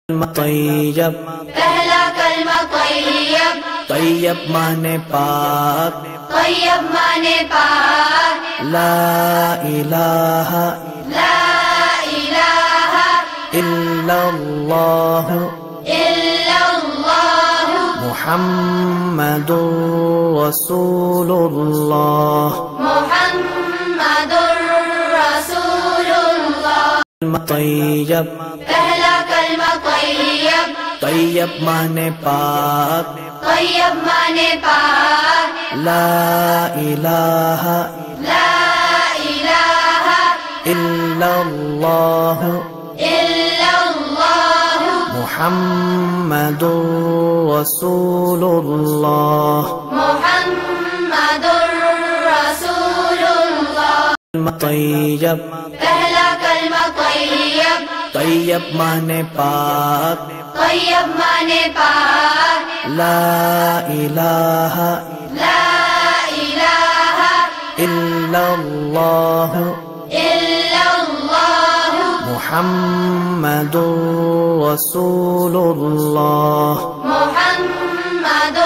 طیب پہلا کلمہ طیب، طیب مانے پاک، طیب مانے پاک، لا الہ لا الہ الا اللہ الا اللہ محمد رسول اللہ۔ محمد رسول اللہ۔ طیب پہلا کلمہ طیب، طیب مانے پاک، طیب مانے پاک، لا الہ لا الہ الا اللہ الا اللہ محمد رسول اللہ۔ محمد رسول اللہ۔ طیب پہلا کلمہ طیب، طیب مانے پاک، طیب مانے پاک، لا الہ لا الہ الا اللہ الا اللہ محمد رسول اللہ۔ محمد